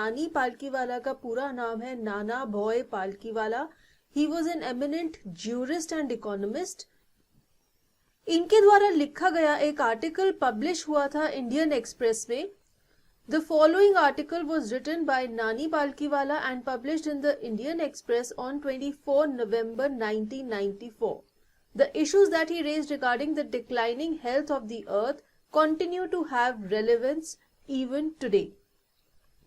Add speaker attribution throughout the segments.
Speaker 1: नानी पालकीवाला का पूरा नाम है Nana Bhoy Palkhivala. He was an eminent jurist and economist. इनके द्वारा लिखा गया एक आर्टिकल पब्लिश हुआ था इंडियन एक्सप्रेस में। The following article was written by Nani Palkiwala and published in the Indian Express on 24 November 1994. The issues that he raised regarding the declining health of the earth continue to have relevance even today.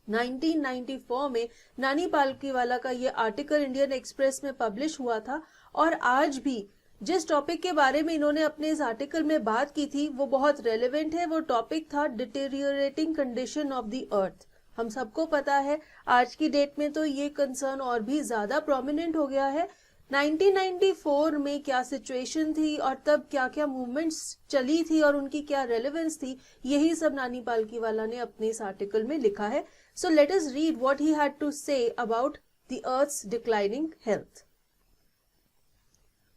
Speaker 1: 1994 में नानी पालकीवाला का ये article Indian Express में publish हुआ था और आज भी जिस टॉपिक के बारे में इन्होंने अपने इस आर्टिकल में बात की थी वो बहुत रेलेवेंट है। वो टॉपिक था deteriorating condition of the earth. हम सबको पता है आज की डेट में तो ये कंसर्न और भी ज्यादा प्रोमिनेंट हो गया है। 1994 में क्या सिचुएशन थी और तब क्या क्या मूवमेंट्स चली थी और उनकी क्या रेलेवेंस थी, यही सब नानी पालकीवाला ने अपने इस आर्टिकल में लिखा है। So let us read what he had to say about the earth's declining health.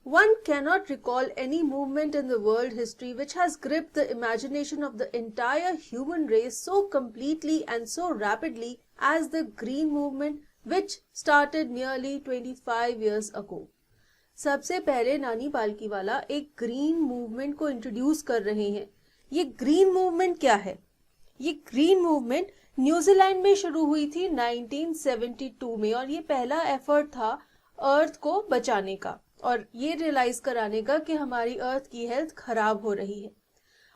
Speaker 1: One cannot recall any movement in the world history which has gripped the imagination of the entire human race so completely and so rapidly as the Green Movement, which started nearly 25 years ago. सबसे पहले नानी पालकीवाला एक green movement को introduce कर रहे हैं। ये green movement क्या है? ये ग्रीन मूवमेंट न्यूजीलैंड में शुरू हुई थी 1972 में और ये पहला एफर्ट था अर्थ को बचाने का और ये रियलाइज कराने का कि हमारी अर्थ की हेल्थ खराब हो रही है।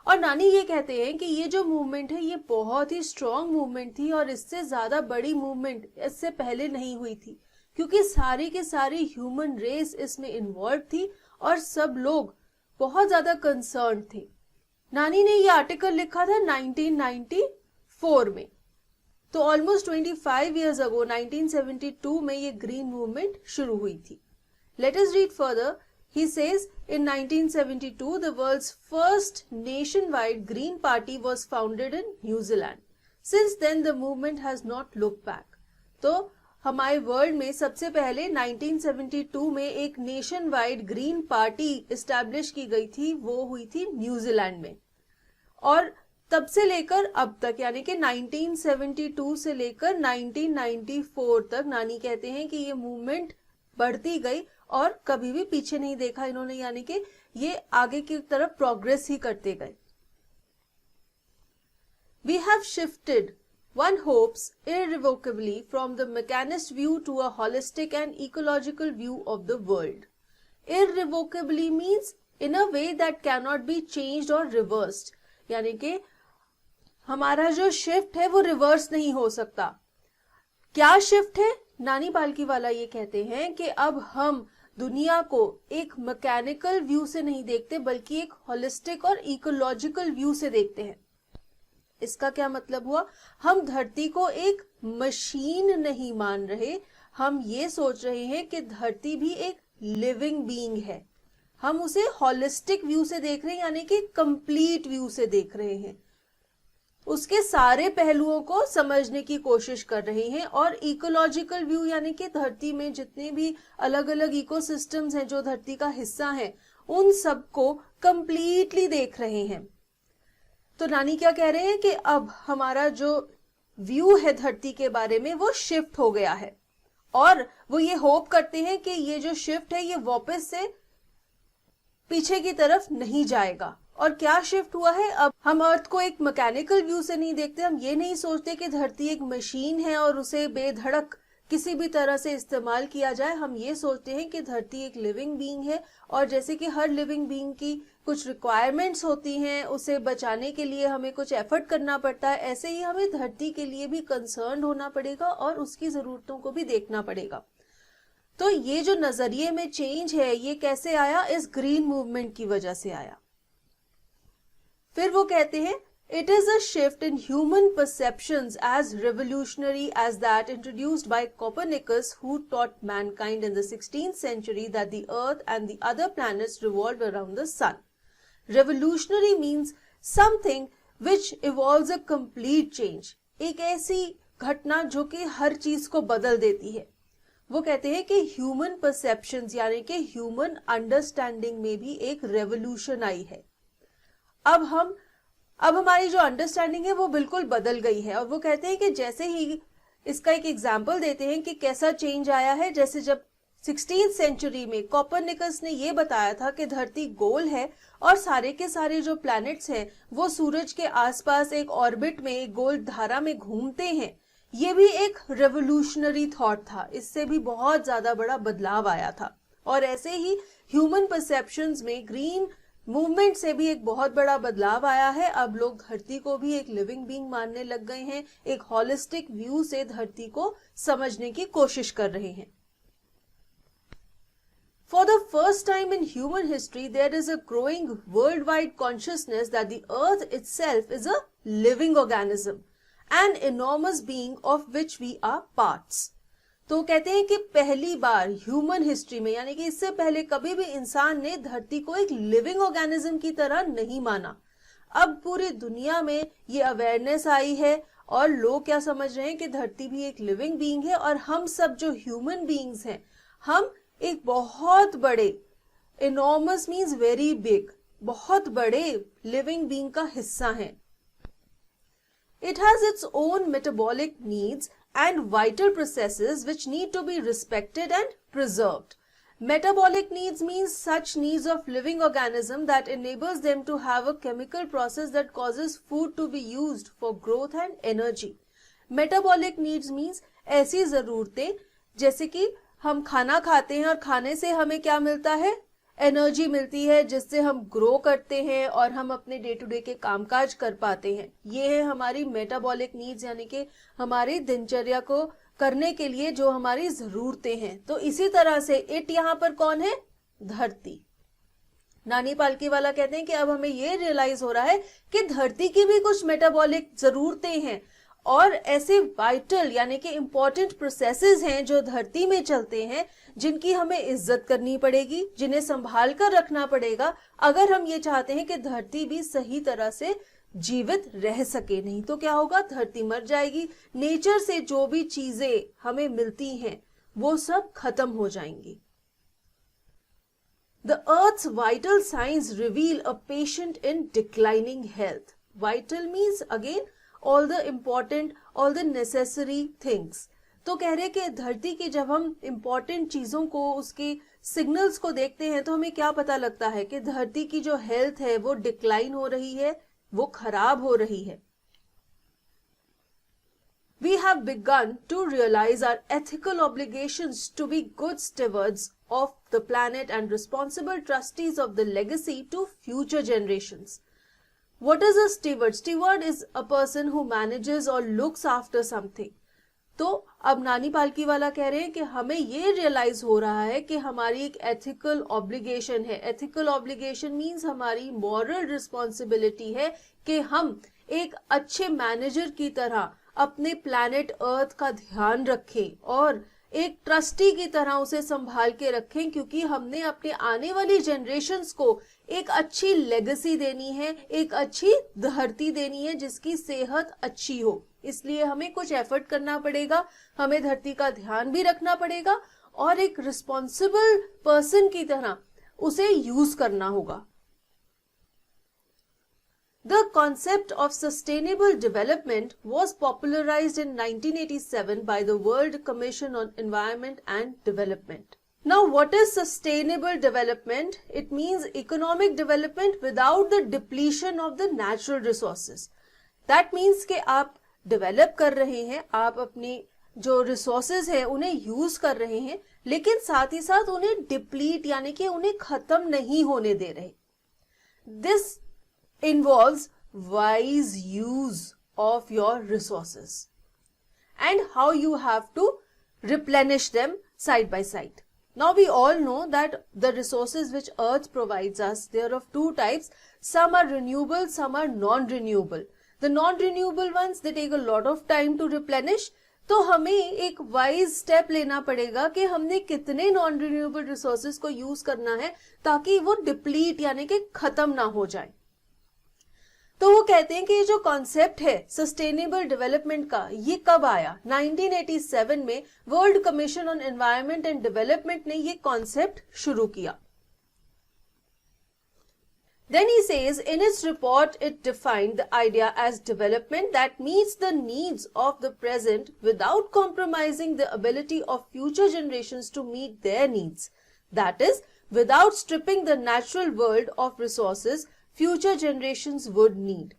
Speaker 1: और नानी ये कहते हैं कि ये जो मूवमेंट है ये बहुत ही स्ट्रॉन्ग मूवमेंट थी और इससे ज्यादा बड़ी मूवमेंट इससे पहले नहीं हुई थी, क्योंकि सारी के सारी ह्यूमन रेस इसमें इन्वॉल्व थी और सब लोग बहुत ज्यादा कंसर्न थे। नानी ने ये आर्टिकल लिखा था 1994 में, तो ऑलमोस्ट 25 इयर्स अगो 1972 में ये ग्रीन मूवमेंट शुरू हुई थी। Let us read further. He says, in 1972, the world's first nationwide Green Party was founded in New Zealand. Since then, the movement has not looked back. तो हमारे world में सबसे पहले 1972 में एक nation wide green party establish की गई थी, वो हुई थी न्यूजीलैंड में। और तब से लेकर अब तक यानी कि 1972 से लेकर 1994 तक नानी कहते हैं कि ये मूवमेंट बढ़ती गई और कभी भी पीछे नहीं देखा इन्होंने, यानी कि ये आगे की तरफ प्रोग्रेस ही करते गए। We have shifted, one hopes, irrevocably from the mechanist view to a holistic and ecological view of the world. Irrevocably means in a way that cannot be changed or reversed, यानी कि हमारा जो shift है वो reverse नहीं हो सकता। क्या शिफ्ट है? नानी पालकीवाला ये कहते हैं कि अब हम दुनिया को एक मैकेनिकल व्यू से नहीं देखते बल्कि एक होलिस्टिक और इकोलॉजिकल व्यू से देखते हैं। इसका क्या मतलब हुआ? हम धरती को एक मशीन नहीं मान रहे, हम ये सोच रहे हैं कि धरती भी एक लिविंग बीइंग है। हम उसे होलिस्टिक व्यू से देख रहे हैं, यानी कि कंप्लीट व्यू से देख रहे हैं, उसके सारे पहलुओं को समझने की कोशिश कर रहे हैं। और इकोलॉजिकल व्यू यानी कि धरती में जितने भी अलग अलग इकोसिस्टम्स हैं जो धरती का हिस्सा हैं, उन सबको कंप्लीटली देख रहे हैं। तो नानी क्या कह रहे हैं कि अब हमारा जो व्यू है धरती के बारे में वो शिफ्ट हो गया है और वो ये होप करते हैं कि ये जो शिफ्ट है ये वापस से पीछे की तरफ नहीं जाएगा। और क्या शिफ्ट हुआ है? अब हम अर्थ को एक मैकेनिकल व्यू से नहीं देखते, हम ये नहीं सोचते कि धरती एक मशीन है और उसे बेधड़क किसी भी तरह से इस्तेमाल किया जाए। हम ये सोचते हैं कि धरती एक लिविंग बीइंग है और जैसे कि हर लिविंग बीइंग की कुछ रिक्वायरमेंट्स होती हैं, उसे बचाने के लिए हमें कुछ एफर्ट करना पड़ता है, ऐसे ही हमें धरती के लिए भी कंसर्न होना पड़ेगा और उसकी जरूरतों को भी देखना पड़ेगा। तो ये जो नजरिए में चेंज है ये कैसे आया? इस ग्रीन मूवमेंट की वजह से आया। फिर वो कहते हैं it is a shift in human perceptions as revolutionary as that introduced by Copernicus, who taught mankind in the 16th century that the earth and the other planets revolve around the sun. Revolutionary means something which evolves a complete change, एक ऐसी घटना जो कि हर चीज को बदल देती है। वो कहते हैं कि ह्यूमन परसेप्शंस यानी कि ह्यूमन अंडरस्टैंडिंग में भी एक रेवोल्यूशन आई है। अब हमारी जो अंडरस्टैंडिंग है वो बिल्कुल बदल गई है। और वो कहते हैं कि जैसे ही इसका एक एग्जाम्पल देते हैं कि कैसा चेंज आया है। जैसे जब 16th सेंचुरी में कोपरनिकस ने ये बताया था कि धरती गोल है और सारे के सारे जो प्लैनेट्स हैं वो सूरज के आसपास एक ऑर्बिट में, एक गोल धारा में घूमते हैं, ये भी एक रेवोल्यूशनरी थॉट था। इससे भी बहुत ज्यादा बड़ा बदलाव आया था। और ऐसे ही ह्यूमन परसेप्शंस में ग्रीन मूवमेंट से भी एक बहुत बड़ा बदलाव आया है। अब लोग धरती को भी एक लिविंग बीइंग मानने लग गए हैं, एक होलिस्टिक व्यू से धरती को समझने की कोशिश कर रहे हैं। For the first time in human history, there is a growing worldwide consciousness that the earth itself is a living organism, an enormous being of which we are parts. तो कहते हैं कि पहली बार ह्यूमन हिस्ट्री में, यानी कि इससे पहले कभी भी इंसान ने धरती को एक लिविंग ऑर्गेनिज्म की तरह नहीं माना। अब पूरी दुनिया में ये अवेयरनेस आई है और लोग क्या समझ रहे हैं कि धरती भी एक लिविंग बीइंग है और हम सब जो ह्यूमन बीइंग्स हैं, हम एक बहुत बड़े, इनॉर्मस मीन्स वेरी बिग, बहुत बड़े लिविंग बीइंग का हिस्सा है। It has its own metabolic needs and vital processes which need to be respected and preserved. Metabolic needs means such needs of living organism that enables them to have a chemical process that causes food to be used for growth and energy. Metabolic needs means ऐसी जरूरतें जैसे कि हम खाना खाते हैं और खाने से हमें क्या मिलता है, एनर्जी मिलती है, जिससे हम ग्रो करते हैं और हम अपने डे टू डे के कामकाज कर पाते हैं। ये है हमारी मेटाबॉलिक नीड्स, यानी कि हमारी दिनचर्या को करने के लिए जो हमारी जरूरतें हैं। तो इसी तरह से इट यहाँ पर कौन है, धरती। नानी पालकीवाला कहते हैं कि अब हमें ये रियलाइज हो रहा है कि धरती की भी कुछ मेटाबॉलिक जरूरतें हैं और ऐसे वाइटल यानी कि इंपॉर्टेंट प्रोसेसेस हैं जो धरती में चलते हैं, जिनकी हमें इज्जत करनी पड़ेगी, जिन्हें संभाल कर रखना पड़ेगा अगर हम ये चाहते हैं कि धरती भी सही तरह से जीवित रह सके। नहीं तो क्या होगा, धरती मर जाएगी, नेचर से जो भी चीजें हमें मिलती हैं वो सब खत्म हो जाएंगी। The Earth's vital signs reveal a patient in declining health. Vital means again all the important, all the necessary things. तो कह रहे कि धरती की जब हम इंपॉर्टेंट चीजों को, उसके सिग्नल्स को देखते हैं तो हमें क्या पता लगता है कि धरती की जो हेल्थ है वो डिक्लाइन हो रही है, वो खराब हो रही है। We have begun to realize our ethical obligations to be good stewards of the planet and responsible trustees of the legacy to future generations. What is a steward? Steward is a person who manages or looks after something. तो अब नानी पालकीवाला कह रहे हैं कि हमें ये realise हो रहा है कि हमारी एक एथिकल ऑब्लिगेशन है। एथिकल ऑब्लिगेशन मीन्स हमारी मॉरल रिस्पॉन्सिबिलिटी है कि हम एक अच्छे मैनेजर की तरह अपने प्लैनेट अर्थ का ध्यान रखें और एक ट्रस्टी की तरह उसे संभाल के रखें, क्योंकि हमने अपने आने वाली जनरेशन्स को एक अच्छी लेगेसी देनी है, एक अच्छी धरती देनी है जिसकी सेहत अच्छी हो। इसलिए हमें कुछ एफर्ट करना पड़ेगा, हमें धरती का ध्यान भी रखना पड़ेगा और एक रिस्पॉन्सिबल पर्सन की तरह उसे यूज करना होगा। The concept of sustainable development was popularized in 1987 by the World Commission on Environment and Development. Now, what is sustainable development? It means economic development without the depletion of the natural resources. That means कि आप develop कर रहे हैं, आप अपनी जो resources है उन्हें use कर रहे हैं, लेकिन साथ ही साथ उन्हें deplete यानी कि उन्हें खत्म नहीं होने दे रहे। This involves wise use of your resources and how you have to replenish them side by side. Now we all know that the resources which earth provides us, they are of two types. Some are renewable, some are non-renewable. The non-renewable ones, they take a lot of time to replenish. तो हमें एक wise step लेना पड़ेगा कि हमने कितने non renewable resources को use करना है ताकि वो डिप्लीट यानी कि खत्म ना हो जाए। तो वो कहते हैं कि ये जो कॉन्सेप्ट है सस्टेनेबल डेवलपमेंट का, ये कब आया? 1987 में world commission on environment and development ने ये कॉन्सेप्ट शुरू किया। Then he says, in its report, it defined the idea as development that meets the needs of the present without compromising the ability of future generations to meet their needs. That is, without stripping the natural world of resources future generations would need.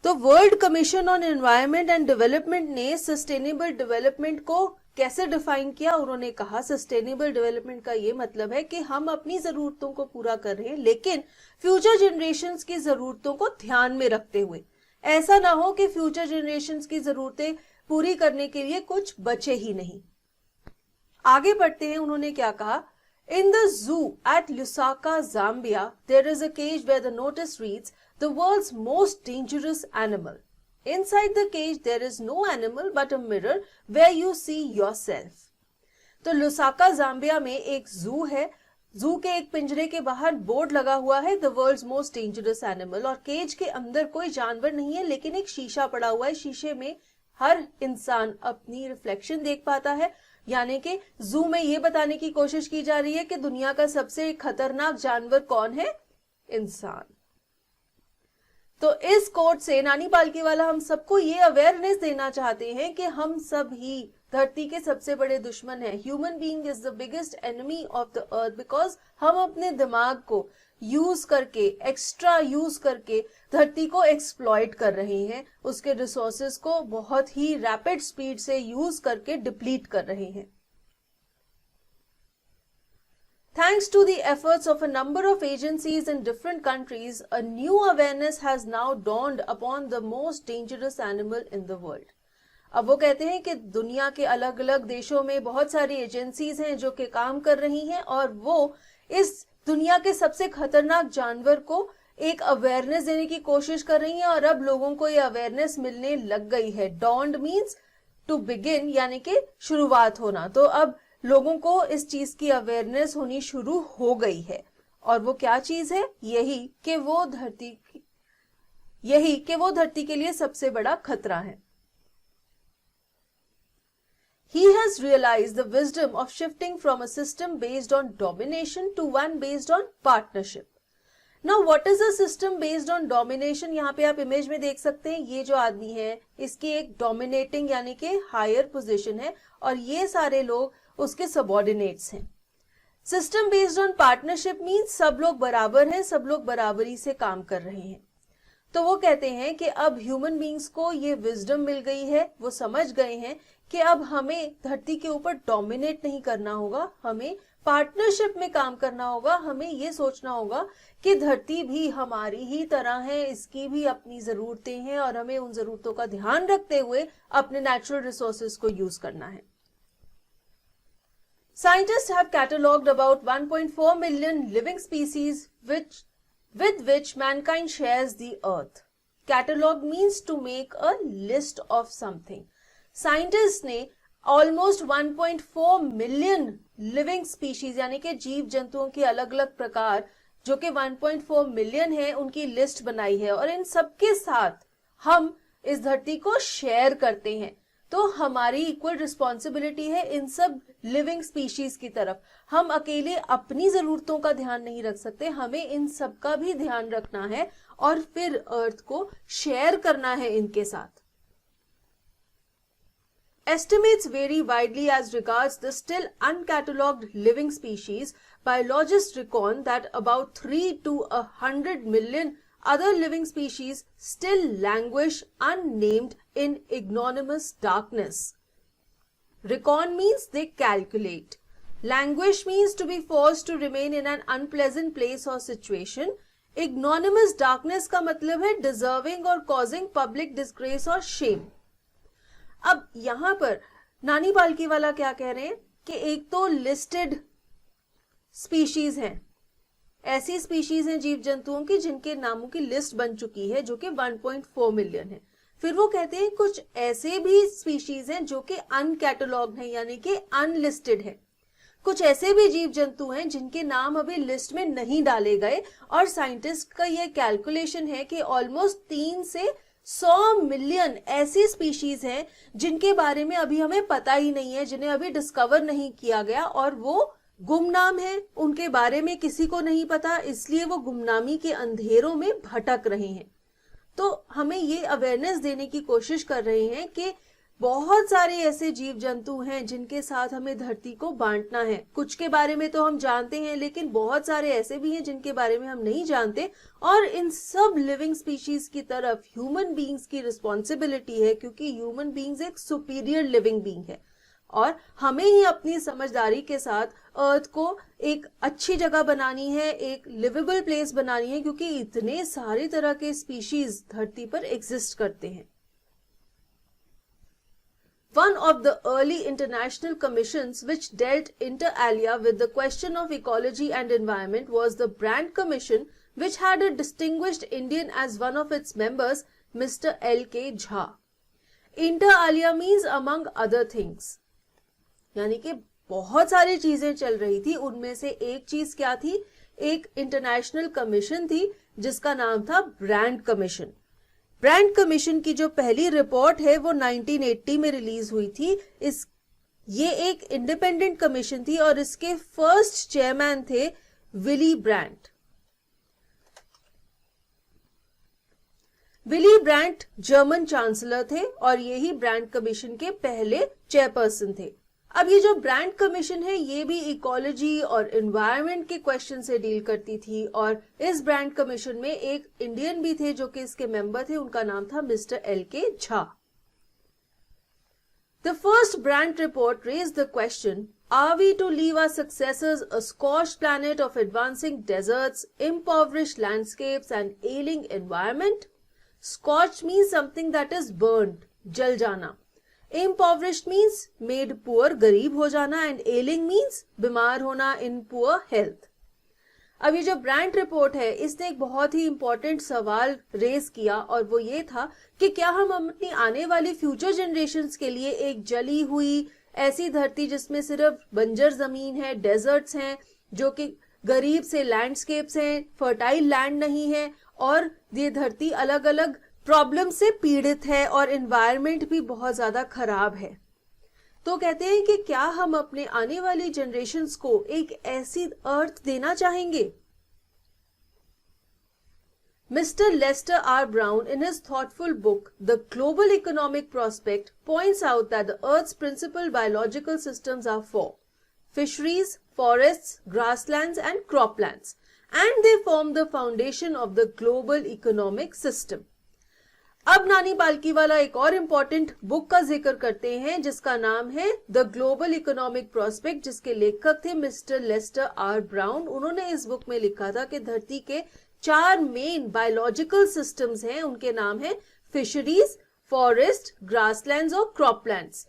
Speaker 1: तो world commission on environment and development ने sustainable development को कैसे define किया? उन्होंने कहा sustainable development का ये मतलब है कि हम अपनी जरूरतों को पूरा कर रहे हैं लेकिन फ्यूचर जनरेशन्स की जरूरतों को ध्यान में रखते हुए। ऐसा ना हो कि फ्यूचर जनरेशन्स की जरूरतें पूरी करने के लिए कुछ बचे ही नहीं। आगे बढ़ते हैं, उन्होंने क्या कहा? In the zoo at Lusaka, Zambia, there is a cage where the notice reads, "The world's most dangerous animal." Inside the cage, there is no animal but a mirror where you see yourself. तो Lusaka Zambia में एक जू है। जू के एक पिंजरे के बाहर बोर्ड लगा हुआ है, "The world's most dangerous animal", और केज के अंदर कोई जानवर नहीं है लेकिन एक शीशा पड़ा हुआ है। शीशे में हर इंसान अपनी रिफ्लेक्शन देख पाता है। यानी कि जू में ये बताने की कोशिश की जा रही है कि दुनिया का सबसे खतरनाक जानवर कौन है? इंसान। तो इस कोट से नानी पालकीवाला हम सबको ये अवेयरनेस देना चाहते हैं कि हम सब ही धरती के सबसे बड़े दुश्मन हैं। Human being is the biggest enemy of the earth because हम अपने दिमाग को यूज करके, एक्स्ट्रा यूज करके धरती को एक्सप्लॉइट कर रहे हैं, उसके रिसोर्सेज को बहुत ही रैपिड स्पीड से यूज करके डिप्लीट कर रहे हैं। Thanks to the efforts of a number of agencies in different countries, a new awareness has now dawned upon the most dangerous animal in the world. अब वो कहते हैं कि दुनिया के अलग अलग देशों में बहुत सारी एजेंसीज हैं जो कि काम कर रही हैं और वो इस दुनिया के सबसे खतरनाक जानवर को एक अवेयरनेस देने की कोशिश कर रही हैं और अब लोगों को ये अवेयरनेस मिलने लग गई है। डॉन्ड मीन्स टू बिगिन, यानी कि शुरुआत होना। तो अब लोगों को इस चीज की अवेयरनेस होनी शुरू हो गई है। और वो क्या चीज है? यही कि वो धरती के लिए सबसे बड़ा खतरा है। He has realized the wisdom of shifting from a system based on domination to one based on partnership. Now, what is a system based on domination? यहाँ पे आप इमेज में देख सकते हैं, ये जो आदमी है इसकी एक डोमिनेटिंग यानी कि हायर पोजीशन है और ये सारे लोग उसके सबऑर्डिनेट्स हैं। System based on partnership means सब लोग बराबर हैं, सब लोग बराबरी से काम कर रहे हैं। तो वो कहते हैं कि अब ह्यूमन बींग्स को ये विजडम मिल गई है, वो समझ गए हैं कि अब हमें धरती के ऊपर डोमिनेट नहीं करना होगा, हमें पार्टनरशिप में काम करना होगा। हमें ये सोचना होगा कि धरती भी हमारी ही तरह है, इसकी भी अपनी जरूरतें हैं और हमें उन जरूरतों का ध्यान रखते हुए अपने नेचुरल रिसोर्सेज को यूज करना है। Scientists have catalogued about 1.4 million living species with which mankind shares the earth. Catalog means to make a list of something. Scientists ने almost 1.4 million living species यानी कि जीव जंतुओं के अलग अलग प्रकार जो कि 1.4 मिलियन है उनकी लिस्ट बनाई है और इन सबके साथ हम इस धरती को शेयर करते हैं। तो हमारी इक्वल रिस्पॉन्सिबिलिटी है इन सब लिविंग स्पीशीज की तरफ। हम अकेले अपनी जरूरतों का ध्यान नहीं रख सकते, हमें इन सब का भी ध्यान रखना है और फिर अर्थ को शेयर करना है इनके साथ। Estimates vary widely as regards the still uncatalogued living species. Biologists reckon that about 3 to 100 million other living species still languish unnamed in ignominious darkness. Reckon means they calculate. Languish means to be forced to remain in an unpleasant place or situation. Ignominious darkness का मतलब है deserving or causing public disgrace or shame. अब यहां पर नानी पालकीवाला क्या कह रहे हैं कि एक तो लिस्टेड स्पीशीज हैं, ऐसी स्पीशीज हैं जीव जंतुओं की जिनके नामों की लिस्ट बन चुकी है जो कि 1.4 मिलियन है। फिर वो कहते हैं कुछ ऐसे भी स्पीशीज हैं जो कि अनकैटलॉग्ड हैं यानी कि अनलिस्टेड है। कुछ ऐसे भी जीव जंतु हैं जिनके नाम अभी लिस्ट में नहीं डाले गए और साइंटिस्ट का ये कैलकुलेशन है कि ऑलमोस्ट 3 से 100 मिलियन ऐसी स्पीशीज हैं जिनके बारे में अभी हमें पता ही नहीं है, जिन्हें अभी डिस्कवर नहीं किया गया और वो गुमनाम है, उनके बारे में किसी को नहीं पता, इसलिए वो गुमनामी के अंधेरों में भटक रहे हैं। तो हमें ये अवेयरनेस देने की कोशिश कर रहे हैं कि बहुत सारे ऐसे जीव जंतु हैं जिनके साथ हमें धरती को बांटना है। कुछ के बारे में तो हम जानते हैं, लेकिन बहुत सारे ऐसे भी हैं जिनके बारे में हम नहीं जानते, और इन सब लिविंग स्पीशीज की तरफ ह्यूमन बीइंग्स की रिस्पॉन्सिबिलिटी है, क्योंकि ह्यूमन बीइंग्स एक सुपीरियर लिविंग बीइंग है और हमें ही अपनी समझदारी के साथ अर्थ को एक अच्छी जगह बनानी है, एक लिवेबल प्लेस बनानी है, क्योंकि इतने सारे तरह के स्पीशीज धरती पर एग्जिस्ट करते हैं। One of the early international commissions which dealt inter alia with the question of ecology and environment was the Brand Commission, which had a distinguished Indian as one of its members, Mr. L.K. Jha. Inter alia means among other things. यानी कि बहुत सारी चीजें चल रही थी, उनमें से एक चीज क्या थी? एक इंटरनेशनल कमीशन थी जिसका नाम था ब्रांड कमीशन। ब्रांड कमीशन की जो पहली रिपोर्ट है वो 1980 में रिलीज हुई थी। ये एक इंडिपेंडेंट कमीशन थी और इसके फर्स्ट चेयरमैन थे Willie brunt. Willie brunt German chancellor थे और यही ब्रांड कमीशन के पहले चेयरपर्सन थे। अब ये जो ब्रांड कमीशन है ये भी इकोलॉजी और एनवायरनमेंट के क्वेश्चन से डील करती थी, और इस ब्रांड कमीशन में एक इंडियन भी थे जो कि इसके मेंबर थे, उनका नाम था mister L.K. Jha. The first Brandt report raised the question, are we to leave our successors a scorched planet of advancing deserts, impoverished landscapes and ailing environment? Scorched means something that is burnt, जल जाना। Impoverished means made poor, गरीब हो जाना, and ailing means बीमार होना, in poor health. अब ये जो ब्रांड रिपोर्ट है इसने एक बहुत ही इंपॉर्टेंट सवाल रेज किया, और वो ये था कि क्या हम अपनी आने वाली फ्यूचर जनरेशन्स के लिए एक जली हुई ऐसी धरती जिसमें सिर्फ बंजर जमीन है, डेजर्ट्स हैं, जो कि गरीब से लैंडस्केप्स हैं, फर्टाइल लैंड नहीं है, और ये धरती अलग अलग प्रॉब्लम से पीड़ित है और एनवायरनमेंट भी बहुत ज्यादा खराब है। तो कहते हैं कि क्या हम अपने आने वाली जनरेशन्स को एक ऐसी अर्थ देना चाहेंगे? Mr. Lester R. Brown, in his thoughtful book, The Global Economic Prospect, points out that the Earth's principal biological systems are four: fisheries, forests, grasslands, and croplands, and they form the foundation of the global economic system. अब नानी पालकीवाला एक और important book का जिक्र करते हैं जिसका नाम है द ग्लोबल इकोनॉमिक प्रोस्पेक्ट, जिसके लेखक थे मिस्टर लेस्टर आर ब्राउन। उन्होंने इस बुक में लिखा था कि धरती के 4 मेन बायोलॉजिकल सिस्टम्स हैं, उनके नाम है फिशरीज, फॉरेस्ट, ग्रासलैंड्स और क्रॉपलैंड्स,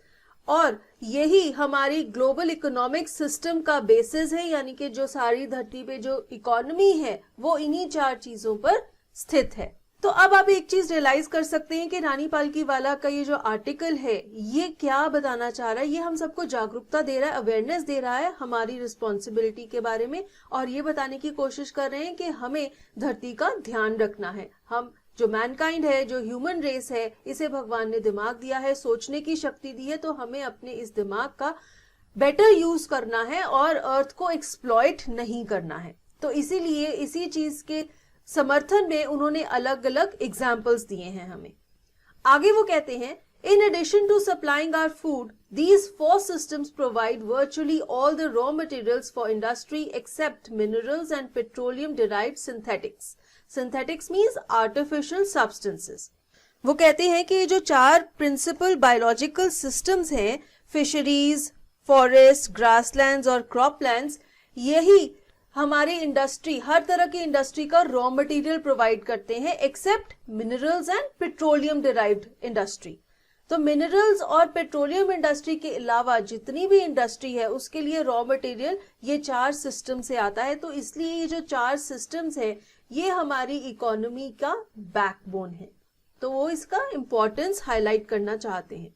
Speaker 1: और यही हमारी ग्लोबल इकोनॉमिक सिस्टम का बेसिस है, यानी कि जो सारी धरती पे जो इकोनॉमी है वो इन्हीं 4 चीजों पर स्थित है। तो अब आप एक चीज रियलाइज कर सकते हैं कि नानी पालकीवाला का ये जो आर्टिकल है ये क्या बताना चाह रहा है। ये हम सबको जागरूकता दे रहा है, अवेयरनेस दे रहा है हमारी रिस्पॉन्सिबिलिटी के बारे में, और ये बताने की कोशिश कर रहे हैं कि हमें धरती का ध्यान रखना है। हम जो मैनकाइंड है, जो ह्यूमन रेस है, इसे भगवान ने दिमाग दिया है, सोचने की शक्ति दी है, तो हमें अपने इस दिमाग का बेटर यूज करना है और अर्थ को एक्सप्लॉइट नहीं करना है। तो इसीलिए इसी चीज के समर्थन में उन्होंने अलग अलग एग्जाम्पल्स दिए हैं हमें। आगे वो कहते हैं, in addition to supplying our food, these 4 systems provide virtually all the raw materials for industry except minerals and petroleum derived synthetics. Synthetics means artificial substances. वो कहते हैं कि ये जो 4 प्रिंसिपल बायोलॉजिकल सिस्टम्स हैं, फिशरीज, फॉरेस्ट, ग्रासलैंड्स और croplands, यही हमारी इंडस्ट्री, हर तरह की इंडस्ट्री का रॉ मटेरियल प्रोवाइड करते हैं except minerals and petroleum derived industry. तो मिनरल्स और पेट्रोलियम इंडस्ट्री के अलावा जितनी भी इंडस्ट्री है उसके लिए रॉ मटेरियल ये 4 सिस्टम से आता है। तो इसलिए ये जो 4 सिस्टम्स है ये हमारी इकोनॉमी का बैकबोन है, तो वो इसका इंपॉर्टेंस हाईलाइट करना चाहते हैं।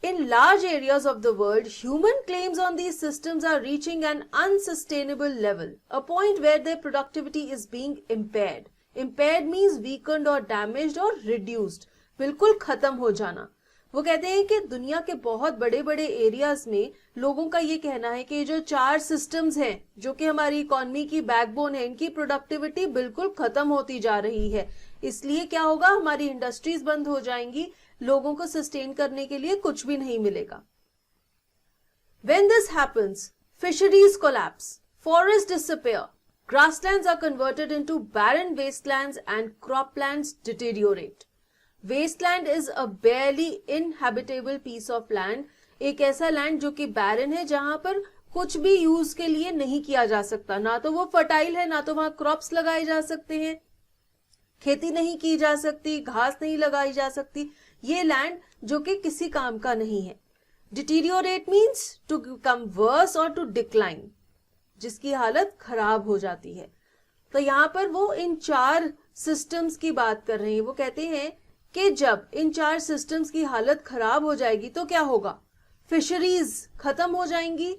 Speaker 1: In large areas of the world, human claims on these systems are reaching an unsustainable level, a point where their productivity is being impaired. Impaired means weakened or damaged or reduced. बिल्कुल खत्म हो जाना। वो कहते हैं कि दुनिया के बहुत बड़े बड़े एरियाज में लोगों का ये कहना है कि जो 4 सिस्टम्स हैं जो कि हमारी इकोनॉमी की बैकबोन है, इनकी प्रोडक्टिविटी बिल्कुल खत्म होती जा रही है। इसलिए क्या होगा, हमारी इंडस्ट्रीज बंद हो जाएंगी, लोगों को सस्टेन करने के लिए कुछ भी नहीं मिलेगा। When this happens, fisheries collapse, forests disappear, grasslands are converted into barren wastelands and croplands deteriorate. Wasteland is a barely inhabitable piece of land, एक ऐसा लैंड जो कि बैरन है, जहां पर कुछ भी यूज के लिए नहीं किया जा सकता, ना तो वो फर्टाइल है, ना तो वहां क्रॉप्स लगाए जा सकते हैं, खेती नहीं की जा सकती, घास नहीं लगाई जा सकती, ये लैंड जो कि किसी काम का नहीं है। Deteriorate means to become worse और टू डिक्लाइन, जिसकी हालत खराब हो जाती है। तो यहां पर वो इन 4 सिस्टम्स की बात कर रहे हैं। वो कहते हैं कि जब इन 4 सिस्टम्स की हालत खराब हो जाएगी तो क्या होगा, फिशरीज खत्म हो जाएंगी,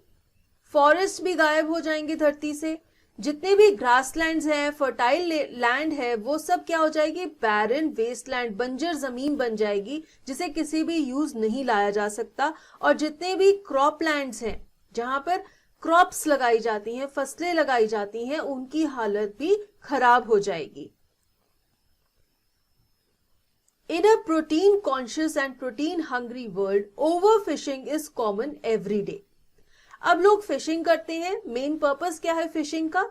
Speaker 1: फॉरेस्ट भी गायब हो जाएंगे धरती से, जितने भी ग्रासलैंड्स हैं, फर्टाइल लैंड है, वो सब क्या हो जाएगी, बैरन वेस्टलैंड, बंजर जमीन बन जाएगी जिसे किसी भी यूज नहीं लाया जा सकता। और जितने भी क्रॉप लैंड्स हैं जहां पर क्रॉप्स लगाई जाती हैं, फसलें लगाई जाती हैं, उनकी हालत भी खराब हो जाएगी। In a protein conscious and protein hungry world, overfishing is common every day. अब लोग फिशिंग करते हैं, मेन पर्पस क्या है फिशिंग का,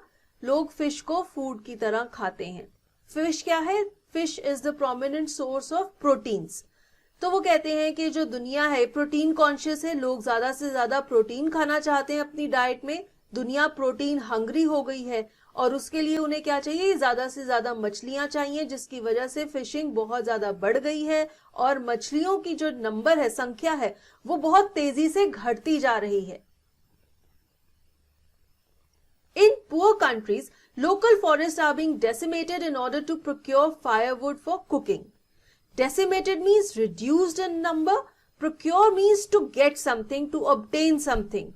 Speaker 1: लोग फिश को फूड की तरह खाते हैं। फिश क्या है, fish is the prominent source of proteins. तो वो कहते हैं कि जो दुनिया है प्रोटीन कॉन्शियस है, लोग ज्यादा से ज्यादा प्रोटीन खाना चाहते हैं अपनी डाइट में, दुनिया प्रोटीन हंग्री हो गई है और उसके लिए उन्हें क्या चाहिए, ज्यादा से ज्यादा मछलियां चाहिए, जिसकी वजह से फिशिंग बहुत ज्यादा बढ़ गई है और मछलियों की जो नंबर है, संख्या है, वो बहुत तेजी से घटती जा रही है। In poor countries, local forests are being decimated in order to procure firewood for cooking. Decimated means reduced in number, procure means to get something, to obtain something.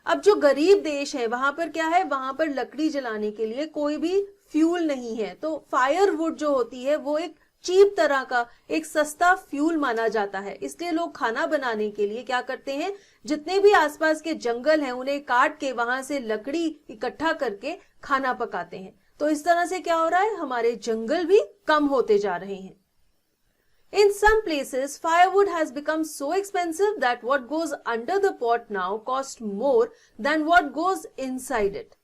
Speaker 1: अब जो गरीब देश है वहां पर क्या है, वहां पर लकड़ी जलाने के लिए कोई भी फ्यूल नहीं है, तो फायरवुड जो होती है वो एक चीप तरह का, एक सस्ता फ्यूल माना जाता है। इसलिए लोग खाना बनाने के लिए क्या करते हैं, जितने भी आसपास के जंगल हैं उन्हें काट के वहां से लकड़ी इकट्ठा करके खाना पकाते हैं। तो इस तरह से क्या हो रहा है, हमारे जंगल भी कम होते जा रहे हैं। In some places, firewood has become so expensive that what goes under the pot now costs more than what goes inside it.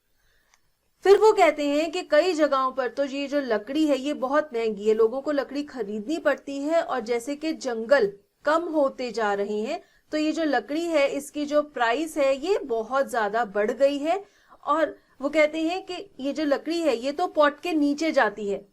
Speaker 1: फिर वो कहते हैं कि कई जगहों पर तो ये जो लकड़ी है ये बहुत महंगी है, लोगों को लकड़ी खरीदनी पड़ती है, और जैसे कि जंगल कम होते जा रहे हैं तो ये जो लकड़ी है इसकी जो प्राइस है ये बहुत ज्यादा बढ़ गई है। और वो कहते हैं कि ये जो लकड़ी है ये तो पॉट के नीचे जाती है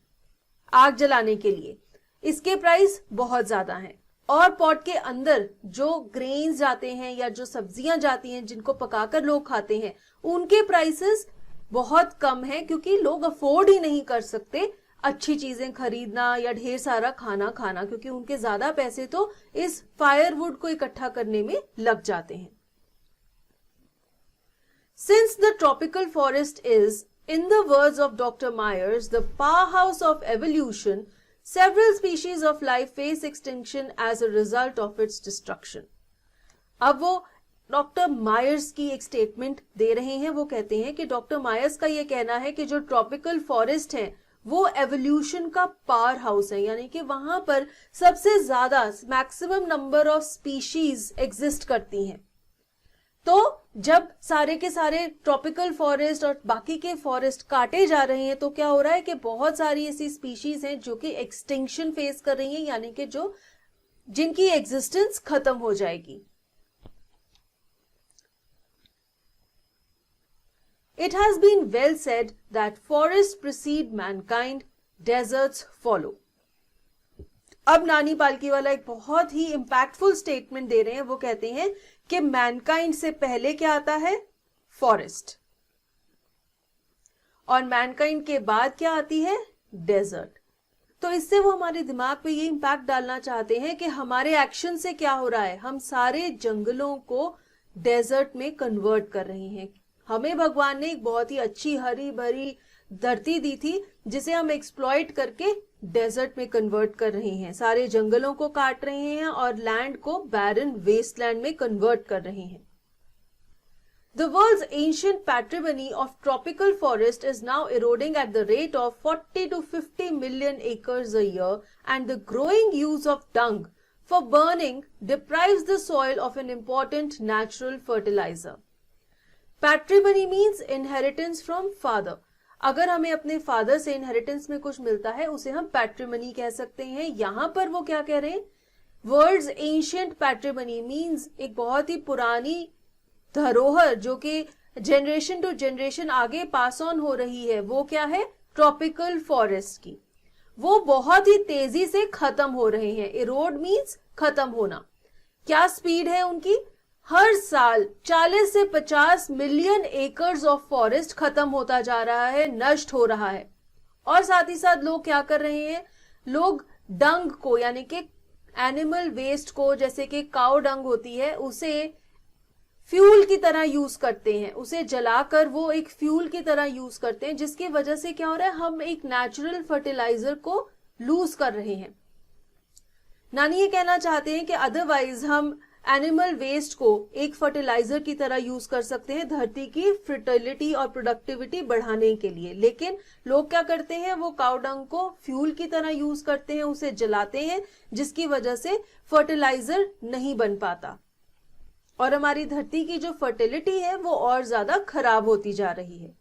Speaker 1: आग जलाने के लिए, इसके प्राइस बहुत ज्यादा हैं, और पॉट के अंदर जो ग्रेन्स जाते हैं या जो सब्जियां जाती हैं जिनको पकाकर लोग खाते हैं, उनके प्राइसेस बहुत कम है, क्योंकि लोग अफोर्ड ही नहीं कर सकते अच्छी चीजें खरीदना या ढेर सारा खाना खाना, क्योंकि उनके ज्यादा पैसे तो इस फायरवुड को इकट्ठा करने में लग जाते हैं। Since the tropical forest is, in the words of Dr. Myers, the powerhouse of evolution, several species of life face extinction as a result of its destruction. अब वो डॉक्टर मायर्स की एक स्टेटमेंट दे रहे हैं। वो कहते हैं कि डॉक्टर मायर्स का ये कहना है कि जो ट्रॉपिकल फॉरेस्ट है वो एवोल्यूशन का पावर हाउस है, यानी कि वहां पर सबसे ज्यादा maximum number of species exist करती हैं। तो जब सारे के सारे ट्रॉपिकल फॉरेस्ट और बाकी के फॉरेस्ट काटे जा रहे हैं तो क्या हो रहा है कि बहुत सारी ऐसी स्पीशीज हैं जो कि एक्सटिंक्शन फेस कर रही हैं, यानी कि जो जिनकी एग्जिस्टेंस खत्म हो जाएगी। It has been well said that forests precede mankind, deserts follow. अब नानी पालकी वाला एक बहुत ही इंपैक्टफुल स्टेटमेंट दे रहे हैं। वो कहते हैं कि मैनकाइंड से पहले क्या आता है, फॉरेस्ट, और मैनकाइंड के बाद क्या आती है, डेजर्ट। तो इससे वो हमारे दिमाग पे ये इंपैक्ट डालना चाहते हैं कि हमारे एक्शन से क्या हो रहा है, हम सारे जंगलों को डेजर्ट में कन्वर्ट कर रहे हैं। हमें भगवान ने एक बहुत ही अच्छी हरी भरी धरती दी थी जिसे हम एक्सप्लॉइट करके डेजर्ट में कन्वर्ट कर रहे हैं, सारे जंगलों को काट रहे हैं और लैंड को बैरन वेस्टलैंड में कन्वर्ट कर रहे हैं। The world's ancient patrimony of tropical forest is now eroding at the rate of 40 to 50 million acres a year, and the growing use of dung for burning deprives the soil of an important natural fertilizer. Patrimony means inheritance from father. अगर हमें अपने father से inheritance में कुछ मिलता है उसे हम पैट्रिमनी कह सकते हैं। यहां पर वो क्या कह रहे हैं, वर्ल्ड्स एंशिएंट पैट्रिमनी मींस एक बहुत ही पुरानी धरोहर जो कि जनरेशन टू जनरेशन आगे पास ऑन हो रही है, वो क्या है, ट्रॉपिकल फॉरेस्ट की। वो बहुत ही तेजी से खत्म हो रहे हैं। इरोड मींस खत्म होना। क्या स्पीड है उनकी, हर साल 40 से 50 मिलियन एकर्स ऑफ फॉरेस्ट खत्म होता जा रहा है, नष्ट हो रहा है। और साथ ही साथ लोग क्या कर रहे हैं, लोग डंग को यानी कि एनिमल वेस्ट को, जैसे कि काउ डंग होती है, उसे फ्यूल की तरह यूज करते हैं, उसे जलाकर वो एक फ्यूल की तरह यूज करते हैं, जिसकी वजह से क्या हो रहा है, हम एक नेचुरल फर्टिलाइजर को लूज कर रहे हैं। नानी ये कहना चाहते हैं कि अदरवाइज हम एनिमल वेस्ट को एक फर्टिलाइजर की तरह यूज कर सकते हैं धरती की फर्टिलिटी और प्रोडक्टिविटी बढ़ाने के लिए, लेकिन लोग क्या करते हैं, वो काउ डंग को फ्यूल की तरह यूज करते हैं, उसे जलाते हैं, जिसकी वजह से फर्टिलाइजर नहीं बन पाता और हमारी धरती की जो फर्टिलिटी है वो और ज्यादा खराब होती जा रही है।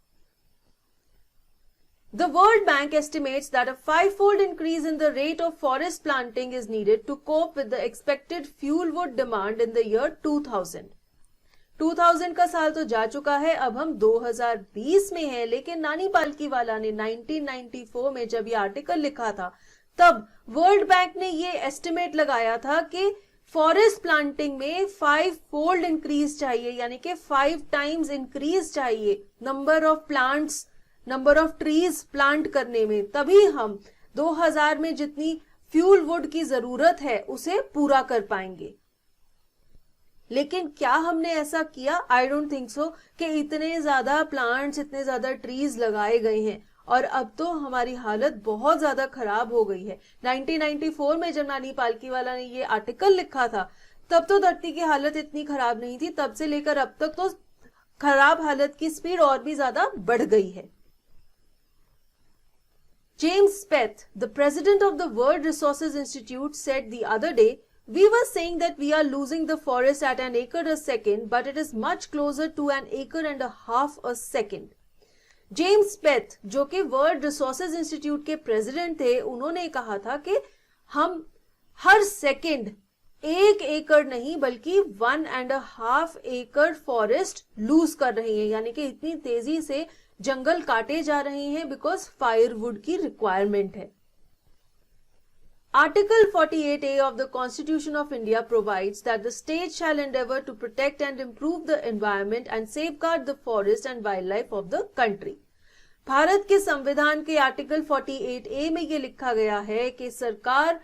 Speaker 1: The World Bank estimates that a 5-fold increase in the rate of forest planting is needed to cope with the expected fuel wood demand in the year 2000. 2000 का साल तो जा चुका है, अब हम 2020 में हैं, लेकिन नानी पालकीवाला ने 1994 में जब ये आर्टिकल लिखा था तब वर्ल्ड बैंक ने ये एस्टिमेट लगाया था कि फॉरेस्ट प्लांटिंग में 5-fold इंक्रीज चाहिए, यानी कि 5 times इंक्रीज चाहिए number of plants, number of trees plant करने में, तभी हम 2000 में जितनी फ्यूल वुड की जरूरत है उसे पूरा कर पाएंगे। लेकिन क्या हमने ऐसा किया? आई डोंट थिंक सो कि इतने ज्यादा प्लांट्स, इतने ज्यादा ट्रीज लगाए गए हैं और अब तो हमारी हालत बहुत ज्यादा खराब हो गई है। 1994 में जब नानी पालकीवाला ने ये आर्टिकल लिखा था तब तो धरती की हालत इतनी खराब नहीं थी, तब से लेकर अब तक तो खराब हालत की स्पीड और भी ज्यादा बढ़ गई है। James Speth, the president of the World Resources Institute, said the other day, "We were saying that we are losing the forest at an acre a second, but it is much closer to an acre and a half a second." James Speth, जो कि World Resources Institute के president थे, उन्होंने कहा था कि हम हर second 1 एकड़ नहीं बल्कि 1.5 एकड़ फॉरेस्ट लूज कर रहे हैं, यानी कि इतनी तेजी से जंगल काटे जा रहे हैं बिकॉज फायरवुड की रिक्वायरमेंट है। Article 48A of the Constitution of India provides that the state shall endeavor to protect and improve the environment and safeguard the forest and wildlife of the country. Bharat के संविधान के article 48A में ये लिखा गया है कि सरकार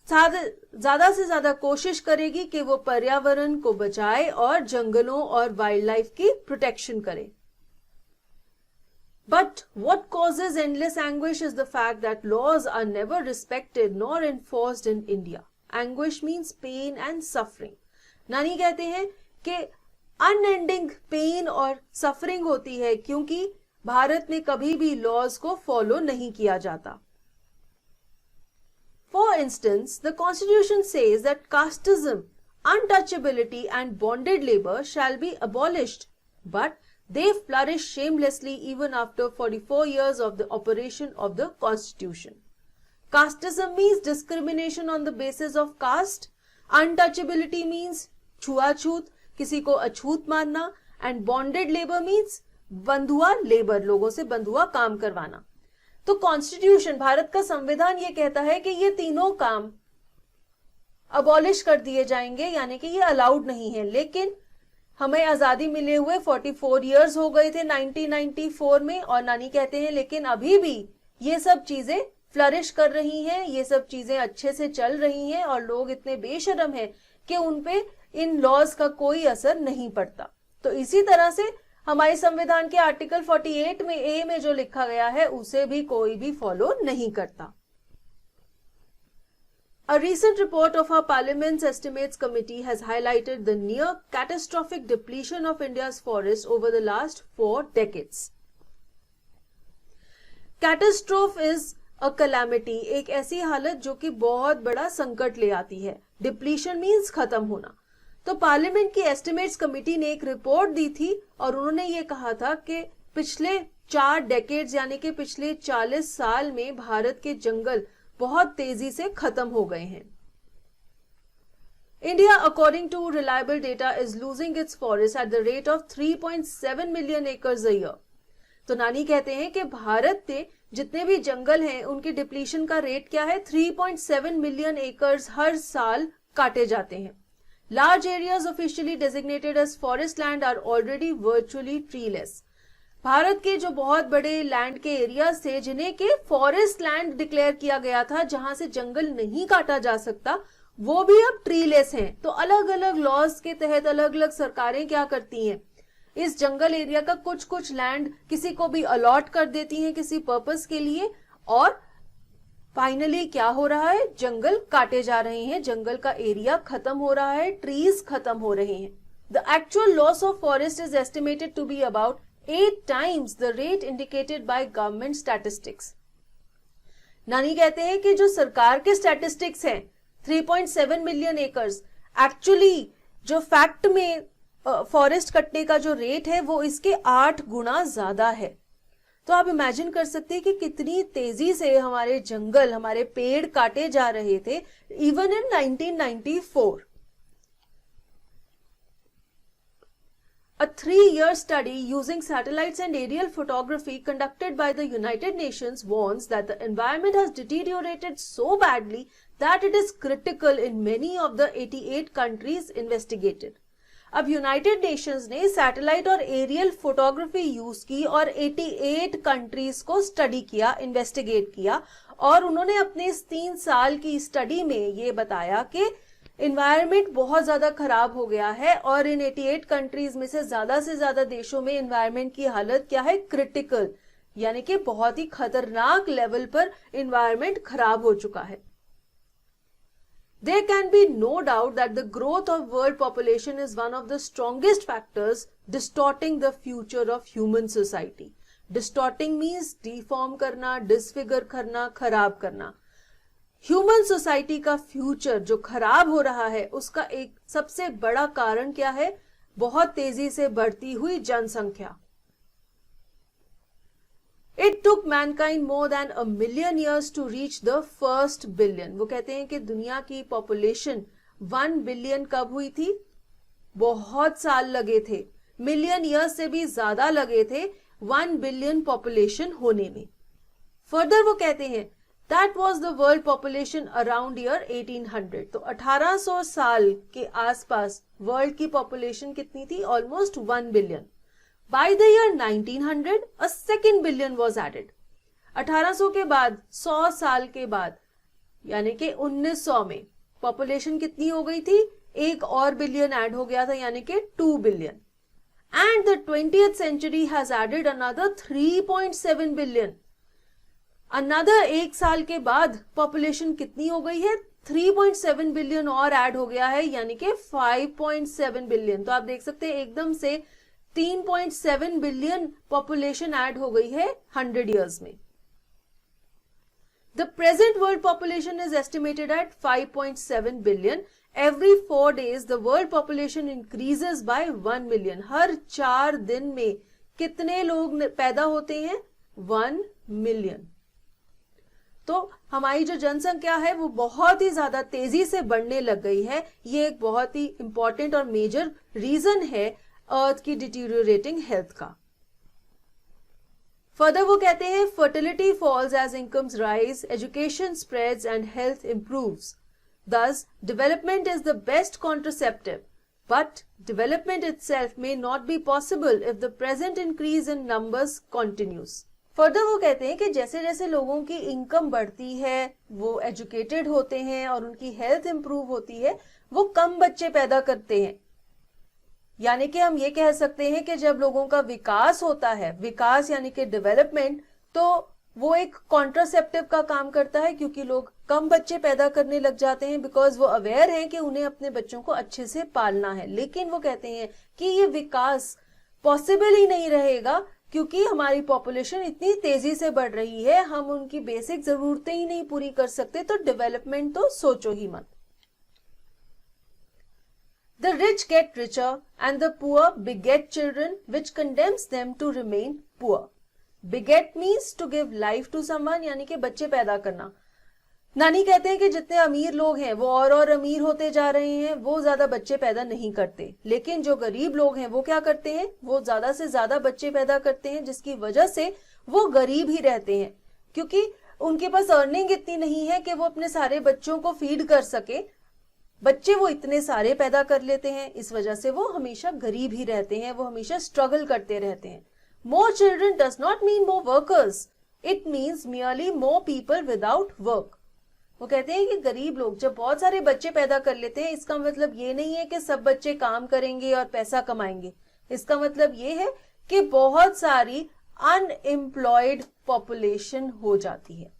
Speaker 1: ज्यादा से ज्यादा कोशिश करेगी कि वो पर्यावरण को बचाए और जंगलों और वाइल्ड लाइफ की प्रोटेक्शन करे। But what causes endless anguish is the fact that laws are never respected nor enforced in India. Anguish means pain and suffering. नानी कहते हैं कि unending pain और suffering होती है क्योंकि भारत में कभी भी laws को follow नहीं किया जाता। For instance, the Constitution says that casteism, untouchability and bonded labor shall be abolished, but they flourish shamelessly even after 44 years of the operation of the Constitution. Casteism means discrimination on the basis of caste. Untouchability means छुआछूत, किसी को अछूत मानना, and bonded labor means बंधुआ labour, लोगों से बंधुआ काम करवाना। तो कॉन्स्टिट्यूशन, भारत का संविधान ये कहता है कि ये तीनों काम अबॉलिश कर दिए जाएंगे, यानी कि ये अलाउड नहीं है। लेकिन हमें आजादी मिले हुए 44 इयर्स हो गए थे 1994 में, और नानी कहते हैं लेकिन अभी भी ये सब चीजें फ्लरिश कर रही हैं, ये सब चीजें अच्छे से चल रही हैं और लोग इतने बेशर्म हैं कि उनपे इन लॉज का कोई असर नहीं पड़ता। तो इसी तरह से हमारे संविधान के आर्टिकल 48 में ए में जो लिखा गया है उसे भी कोई भी फॉलो नहीं करता। A recent report of our Parliament's Estimates Committee has highlighted the near catastrophic depletion of India's forests over the last 4 decades. Catastrophe is a calamity, एक ऐसी हालत जो कि बहुत बड़ा संकट ले आती है. Depletion means खत्म होना. तो पार्लियामेंट की एस्टिमेट्स कमेटी ने एक रिपोर्ट दी थी और उन्होंने ये कहा था कि पिछले 4 डेकेड्स यानी कि पिछले 40 साल में भारत के जंगल बहुत तेजी से खत्म हो गए हैं. India according to reliable data is losing its forest at the rate of 3.7 million acres a year. तो नानी कहते हैं कि भारत में जितने भी जंगल हैं उनकी डिप्लीशन का रेट क्या है, 3.7 मिलियन एकर्स हर साल काटे जाते हैं. Large areas officially designated as forest land are already virtually treeless. Bharat के जो बहुत बड़े लैंड के एरियाज थे जिन्हें के फॉरेस्ट लैंड डिक्लेयर किया गया था, जहां से जंगल नहीं काटा जा सकता, वो भी अब ट्रीलेस हैं. तो अलग अलग लॉज के तहत अलग अलग सरकारें क्या करती हैं, इस जंगल एरिया का कुछ कुछ लैंड किसी को भी अलॉट कर देती हैं किसी पर्पस के लिए, और फाइनली क्या हो रहा है, जंगल काटे जा रहे हैं, जंगल का एरिया खत्म हो रहा है, ट्रीज खत्म हो रहे हैं. The actual loss of forest is estimated to be about 8 times the rate indicated by government statistics. नानी कहते हैं कि जो सरकार के स्टैटिस्टिक्स हैं 3.7 मिलियन एकर्स, एक्चुअली जो फैक्ट में फॉरेस्ट कटने का जो रेट है वो इसके 8 गुना ज्यादा है. तो आप इमेजिन कर सकते हैं कि कितनी तेजी से हमारे जंगल, हमारे पेड़ काटे जा रहे थे even in 1994. A 3-year study using satellites and aerial photography conducted by the United Nations warns that the environment has deteriorated so badly that it is critical in many of the 88 countries investigated. अब United Nations ने satellite और aerial photography use की और 88 countries को study किया, investigate किया, और उन्होंने अपने इस 3 साल की स्टडी में ये बताया कि इन्वायरमेंट बहुत ज्यादा खराब हो गया है और इन 88 कंट्रीज में से ज्यादा देशों में इन्वायरमेंट की हालत क्या है, क्रिटिकल, यानी कि बहुत ही खतरनाक लेवल पर इन्वायरमेंट खराब हो चुका है. There can be no doubt that the growth of world population is one of the strongest factors distorting the future of human society. Distorting means deform करना, disfigure करना, खराब करना. Human society का future जो खराब हो रहा है उसका एक सबसे बड़ा कारण क्या है, बहुत तेजी से बढ़ती हुई जनसंख्या. It took mankind more than 1 million years to reach the first billion. वो कहते हैं कि दुनिया की पॉपुलेशन 1 बिलियन कब हुई थी, बहुत साल लगे थे, मिलियन ईयर्स से भी ज्यादा लगे थे 1 बिलियन पॉपुलेशन होने में. फर्दर वो कहते हैं that was the world population around year 1800. तो 1800 साल के आसपास वर्ल्ड की पॉपुलेशन कितनी थी, almost 1 billion. By the year 1900, a second billion was added. 1800 के बाद 100 साल के बाद यानी कि 1900 में पॉपुलेशन कितनी हो गई थी, एक और बिलियन ऐड हो गया था यानी कि 2 billion. And the 20th century has added another 3.7 billion. Another एक साल के बाद पॉपुलेशन कितनी हो गई है, 3.7 बिलियन और ऐड हो गया है यानी कि 5.7 बिलियन. तो आप देख सकते हैं एकदम से 3.7 बिलियन पॉपुलेशन ऐड हो गई है 100 years में. The present world population is estimated at 5.7 billion. Every 4 days the world population increases by 1 million. हर 4 दिन में कितने लोग पैदा होते हैं, 1 million. तो हमारी जो जनसंख्या है वो बहुत ही ज्यादा तेजी से बढ़ने लग गई है. ये एक बहुत ही इंपॉर्टेंट और मेजर रीजन है अर्थ की डिटीरियोरेटिंग हेल्थ का. फर्दर वो कहते हैं fertility falls as incomes rise, education spreads and health improves. Thus, development is the best contraceptive, but development itself may not be possible if the present increase in numbers continues. Further वो कहते हैं कि जैसे जैसे लोगों की income बढ़ती है, वो एजुकेटेड होते हैं और उनकी हेल्थ इंप्रूव होती है, वो कम बच्चे पैदा करते हैं. यानी कि हम ये कह सकते हैं कि जब लोगों का विकास होता है, विकास यानी कि डेवलपमेंट, तो वो एक कॉन्ट्रासेप्टिव का काम करता है, क्योंकि लोग कम बच्चे पैदा करने लग जाते हैं बिकॉज वो अवेयर हैं कि उन्हें अपने बच्चों को अच्छे से पालना है। लेकिन वो कहते हैं कि ये विकास पॉसिबल ही नहीं रहेगा क्योंकि हमारी पॉपुलेशन इतनी तेजी से बढ़ रही है, हम उनकी बेसिक जरूरतें ही नहीं पूरी कर सकते, तो डेवलपमेंट तो सोचो ही मत। The rich get richer and the poor beget children, which condemns them to remain poor. Beget means to give life to someone, यानी कि बच्चे पैदा करना। नानी कहते हैं कि जितने अमीर लोग हैं वो और अमीर होते जा रहे हैं, वो ज्यादा बच्चे पैदा नहीं करते, लेकिन जो गरीब लोग हैं वो क्या करते हैं, वो ज्यादा से ज्यादा बच्चे पैदा करते हैं, जिसकी वजह से वो गरीब ही रहते हैं, क्योंकि उनके पास अर्निंग इतनी नहीं है कि वो अपने सारे बच्चों को फीड कर सके। बच्चे वो इतने सारे पैदा कर लेते हैं, इस वजह से वो हमेशा गरीब ही रहते हैं, वो हमेशा स्ट्रगल करते रहते हैं। More children does not mean more workers. It means merely more people without work. वो कहते हैं कि गरीब लोग जब बहुत सारे बच्चे पैदा कर लेते हैं, इसका मतलब ये नहीं है कि सब बच्चे काम करेंगे और पैसा कमाएंगे। इसका मतलब ये है कि बहुत सारी अनएम्प्लॉयड पॉपुलेशन हो जाती है।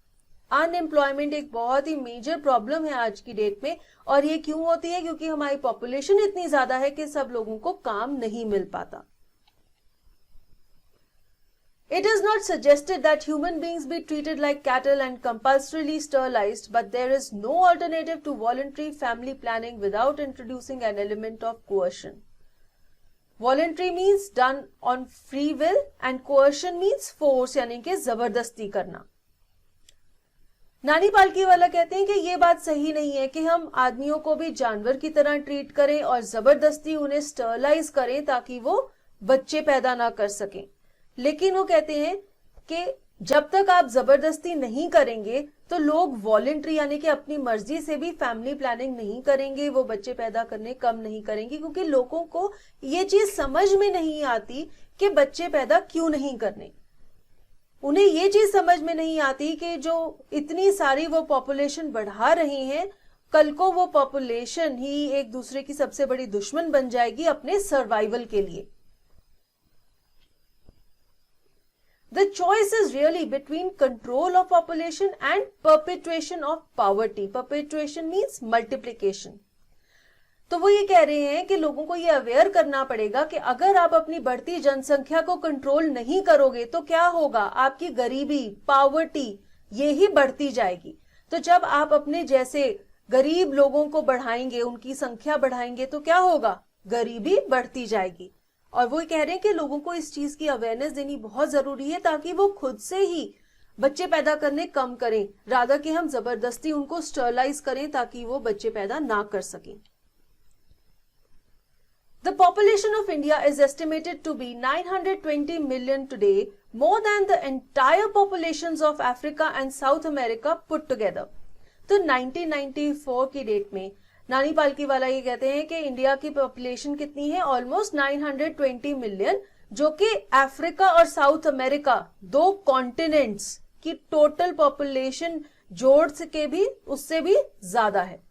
Speaker 1: अनएम्प्लॉयमेंट एक बहुत ही मेजर प्रॉब्लम है आज की डेट में, और ये क्यों होती है, क्योंकि हमारी पॉपुलेशन इतनी ज्यादा है कि सब लोगों को काम नहीं मिल पाता। It is not suggested that human beings be treated like cattle and compulsorily sterilized, but there is no alternative to voluntary family planning without introducing an element of coercion. Voluntary means done on free will and coercion means force, यानी कि जबरदस्ती करना। नानी पालकी वाला कहते हैं कि ये बात सही नहीं है कि हम आदमियों को भी जानवर की तरह ट्रीट करें और जबरदस्ती उन्हें स्टरलाइज करें ताकि वो बच्चे पैदा ना कर सकें। लेकिन वो कहते हैं कि जब तक आप जबरदस्ती नहीं करेंगे तो लोग वॉलंटरी यानी कि अपनी मर्जी से भी फैमिली प्लानिंग नहीं करेंगे, वो बच्चे पैदा करने कम नहीं करेंगे, क्योंकि लोगों को ये चीज समझ में नहीं आती कि बच्चे पैदा क्यों नहीं करने। उन्हें ये चीज समझ में नहीं आती कि जो इतनी सारी वो पॉपुलेशन बढ़ा रही हैं, कल को वो पॉपुलेशन ही एक दूसरे की सबसे बड़ी दुश्मन बन जाएगी अपने सर्वाइवल के लिए। The choice is really between control of population and perpetuation of poverty. Perpetuation means multiplication. तो वो ये कह रहे हैं कि लोगों को ये अवेयर करना पड़ेगा कि अगर आप अपनी बढ़ती जनसंख्या को कंट्रोल नहीं करोगे तो क्या होगा, आपकी गरीबी, पावर्टी ये ही बढ़ती जाएगी। तो जब आप अपने जैसे गरीब लोगों को बढ़ाएंगे, उनकी संख्या बढ़ाएंगे, तो क्या होगा, गरीबी बढ़ती जाएगी। और वो कह रहे हैं कि लोगों को इस चीज की अवेयरनेस देनी बहुत जरूरी है ताकि वो खुद से ही बच्चे पैदा करने कम करें, रादर कि हम जबरदस्ती उनको स्टरलाइज करें ताकि वो बच्चे पैदा ना कर सकें। The population of India is estimated to be 920 million today, more than the entire populations of Africa and South America put together. तो 1994 की डेट में नानी पालकी वाला ये कहते हैं कि इंडिया की पॉपुलेशन कितनी है, ऑलमोस्ट 920 मिलियन, जो कि अफ्रीका और साउथ अमेरिका दो कॉन्टिनेंट्स की टोटल पॉपुलेशन जोड़ के भी उससे भी ज्यादा है।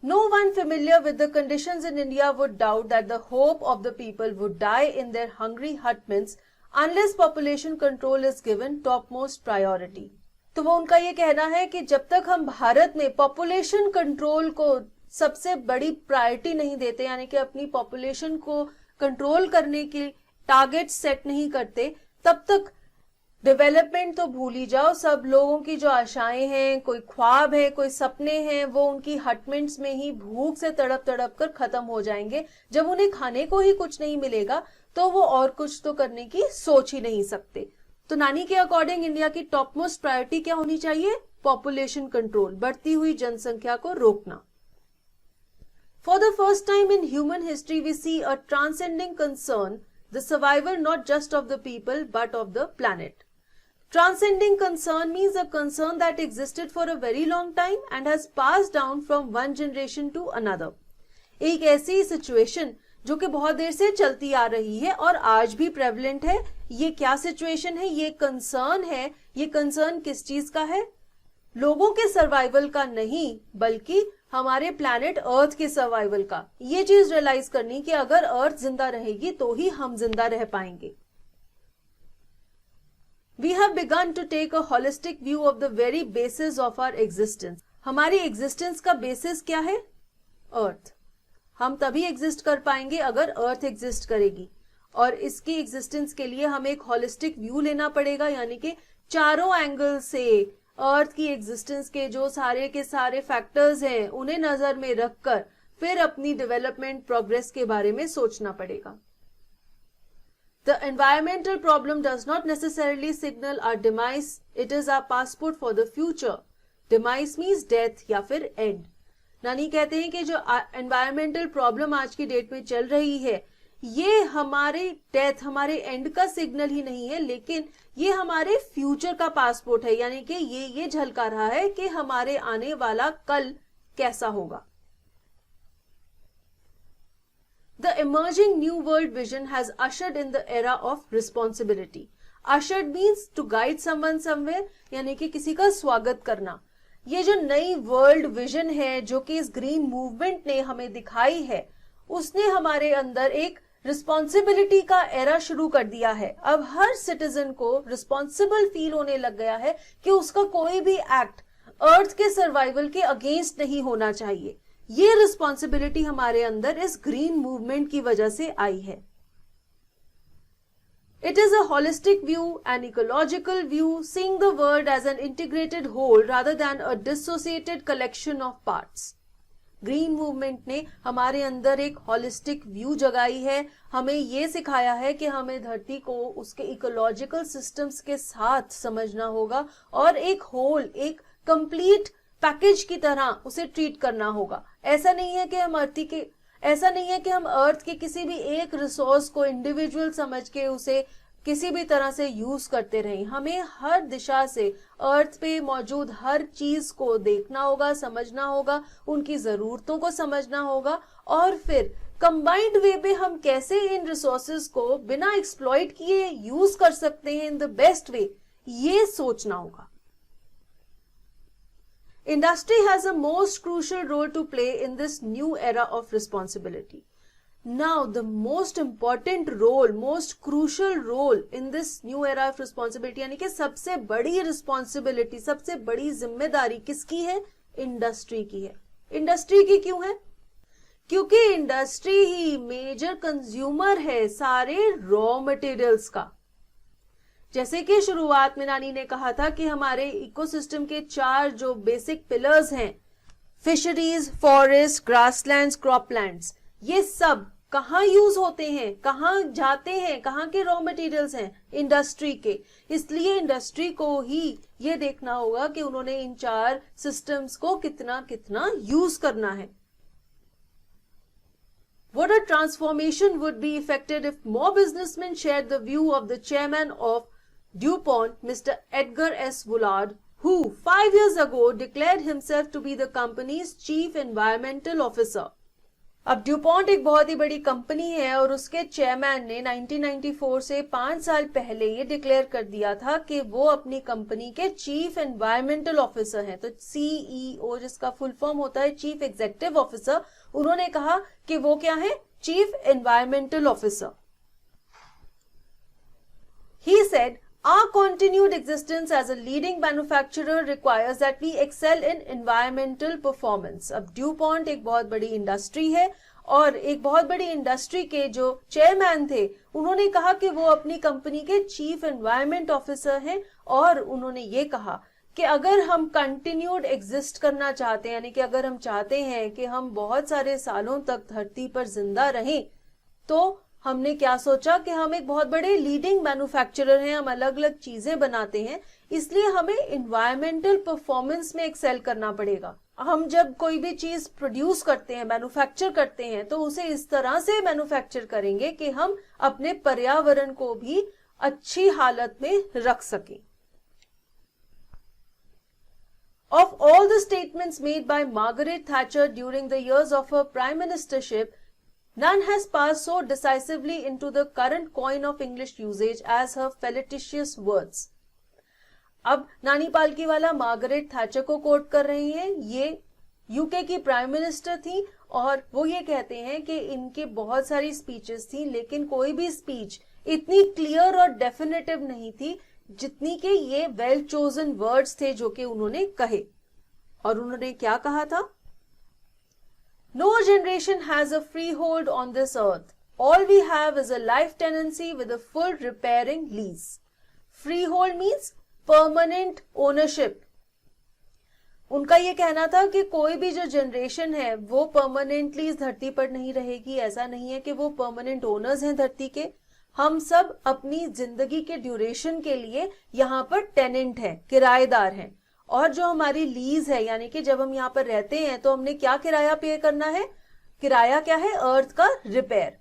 Speaker 1: No one familiar with the conditions in India would doubt that the hope of the people would die in their hungry hutments unless population control is given topmost priority. तो वो उनका ये कहना है कि जब तक हम भारत में पॉपुलेशन कंट्रोल को सबसे बड़ी प्रायोरिटी नहीं देते, यानी कि अपनी पॉपुलेशन को कंट्रोल करने की टारगेट सेट नहीं करते, तब तक डेवलपमेंट तो भूल ही जाओ। सब लोगों की जो आशाएं हैं, कोई ख्वाब है, कोई सपने हैं, वो उनकी हटमेंट्स में ही भूख से तड़प तड़प कर खत्म हो जाएंगे। जब उन्हें खाने को ही कुछ नहीं मिलेगा तो वो और कुछ तो करने की सोच ही नहीं सकते। तो नानी के अकॉर्डिंग इंडिया की टॉप मोस्ट प्रायोरिटी क्या होनी चाहिए, पॉपुलेशन कंट्रोल, बढ़ती हुई जनसंख्या को रोकना। For the first time in human history we see a transcending concern, the survival not just of the people but of the planet. Transcending concern means a concern that existed for a very long time and has passed down from one generation to another. एक ऐसी situation जो कि बहुत देर से चलती आ रही है और आज भी प्रेवलेंट है। ये क्या सिचुएशन है, ये कंसर्न है। ये कंसर्न किस चीज का है, लोगों के सर्वाइवल का नहीं, बल्कि हमारे प्लैनेट अर्थ के सर्वाइवल का। ये चीज रियलाइज करनी कि अगर अर्थ जिंदा रहेगी तो ही हम जिंदा रह पाएंगे। We have begun to take a holistic view of the very basis of our existence. हमारी existence का basis क्या है? अर्थ. हम तभी एग्जिस्ट कर पाएंगे अगर अर्थ एग्जिस्ट करेगी, और इसकी एग्जिस्टेंस के लिए हमें एक होलिस्टिक व्यू लेना पड़ेगा, यानी कि चारों एंगल से अर्थ की एग्जिस्टेंस के जो सारे के सारे फैक्टर्स हैं उन्हें नजर में रखकर फिर अपनी डेवलपमेंट प्रोग्रेस के बारे में सोचना पड़ेगा. The environmental problem does not necessarily signal our demise, it is our passport for the future. Demise means death या फिर end. नानी कहते हैं कि जो एनवायरमेंटल प्रॉब्लम आज की डेट में चल रही है ये हमारे डेथ, हमारे एंड का सिग्नल ही नहीं है, लेकिन ये हमारे फ्यूचर का पासपोर्ट है, यानी कि ये झलका रहा है कि हमारे आने वाला कल कैसा होगा. The emerging new world vision has ushered in the era of responsibility. Ushered means to guide someone somewhere, यानी कि किसी का स्वागत करना. ये जो नई वर्ल्ड विजन है जो कि इस ग्रीन मूवमेंट ने हमें दिखाई है, उसने हमारे अंदर एक रिस्पॉन्सिबिलिटी का एरा शुरू कर दिया है. अब हर सिटीजन को रिस्पॉन्सिबल फील होने लग गया है कि उसका कोई भी एक्ट अर्थ के सर्वाइवल के अगेंस्ट नहीं होना चाहिए. ये रिस्पॉन्सिबिलिटी हमारे अंदर इस ग्रीन मूवमेंट की वजह से आई है. It is a holistic view, an ecological view, seeing the world as an integrated whole rather than a dissociated collection of parts. Green movement ने हमारे अंदर एक होलिस्टिक व्यू जगाई है, हमें ये सिखाया है कि हमें धरती को उसके इकोलॉजिकल सिस्टम्स के साथ समझना होगा और एक होल, एक कंप्लीट पैकेज की तरह उसे ट्रीट करना होगा. ऐसा नहीं है कि हम अर्थ के किसी भी एक रिसोर्स को इंडिविजुअल समझ के उसे किसी भी तरह से यूज करते रहें. हमें हर दिशा से अर्थ पे मौजूद हर चीज को देखना होगा, समझना होगा, उनकी जरूरतों को समझना होगा और फिर कंबाइंड वे में हम कैसे इन रिसोर्सेज को बिना एक्सप्लॉइट किए यूज कर सकते हैं इन द बेस्ट वे, ये सोचना होगा. Industry has a most crucial role to play in this new era of responsibility. Now, the most important role, most crucial role in this new era of responsibility, यानी कि सबसे बड़ी responsibility, सबसे बड़ी जिम्मेदारी किसकी है? इंडस्ट्री की है. इंडस्ट्री की क्यों है? क्योंकि इंडस्ट्री ही मेजर कंज्यूमर है सारे रॉ मटेरियल्स का. जैसे कि शुरुआत में नानी ने कहा था कि हमारे इकोसिस्टम के 4 जो बेसिक पिलर्स हैं, फिशरीज, फॉरेस्ट, ग्रासलैंड्स, क्रॉपलैंड्स, ये सब कहाँ यूज होते हैं, कहाँ जाते हैं, कहाँ के रॉ मटेरियल्स हैं? इंडस्ट्री के. इसलिए इंडस्ट्री को ही ये देखना होगा कि उन्होंने इन 4 सिस्टम्स को कितना कितना यूज करना है. What a transformation would be effected if more businessmen shared the view of the chairman of DuPont, Mr. Edgar S. Woolard, who 5 years ago declared himself to be the company's chief environmental officer. अब DuPont एक बहुत ही बड़ी company है और उसके chairman ने 1994 से 5 साल पहले ये डिक्लेयर कर दिया था कि वो अपनी कंपनी के चीफ एनवायरमेंटल ऑफिसर हैं. तो CEO जिसका फुल फॉर्म होता है चीफ एग्जीक्यूटिव ऑफिसर, उन्होंने कहा कि वो क्या है? Chief environmental officer. He said, our continued existence as a leading manufacturer requires that we excel in environmental performance. अब DuPont एक बहुत बड़ी इंडस्ट्री है और एक बहुत बड़ी इंडस्ट्री के जो चेयरमैन थे उन्होंने कहा कि वो अपनी कंपनी के चीफ एनवायरमेंट ऑफिसर हैं और उन्होंने ये कहा कि अगर हम कंटिन्यूड एग्जिस्ट करना चाहते हैं, यानी कि अगर हम चाहते हैं कि हम बहुत सारे सालों तक धरती पर जिंदा रहें, तो हमने क्या सोचा कि हम एक बहुत बड़े लीडिंग मैन्युफैक्चरर हैं, हम अलग अलग चीजें बनाते हैं, इसलिए हमें इन्वायरमेंटल परफॉर्मेंस में एक्सेल करना पड़ेगा. हम जब कोई भी चीज प्रोड्यूस करते हैं, मैन्युफैक्चर करते हैं, तो उसे इस तरह से मैन्युफैक्चर करेंगे कि हम अपने पर्यावरण को भी अच्छी हालत में रख सकें. Of all the statements made by Margaret Thatcher during the years of her prime ministership, none has passed so decisively into the current coin of English usage as her felicitous words. अब नानी Palkhivala Margaret Thatcher को coat कर रही हैं. ये UK की prime minister थी और वो ये कहते हैं कि इनके बहुत सारी स्पीचेस थी, लेकिन कोई भी स्पीच इतनी क्लियर और डेफिनेटिव नहीं थी जितनी के ये वेल चोजन वर्ड्स थे जो कि उन्होंने कहे। और उन्होंने क्या कहा था? No generation has a freehold on this earth, all we have is a life tenancy with a full repairing lease. Freehold means permanent ownership. उनका ये कहना था कि कोई भी जो जनरेशन है वो परमानेंटली इस धरती पर नहीं रहेगी। ऐसा नहीं है कि वो परमानेंट ओनर्स हैं धरती के। हम सब अपनी जिंदगी के ड्यूरेशन के लिए यहाँ पर टेनेंट हैं, किराएदार हैं। और जो हमारी लीज है, यानी कि जब हम यहाँ पर रहते हैं तो हमने क्या किराया पे करना है? किराया क्या है? अर्थ का रिपेयर।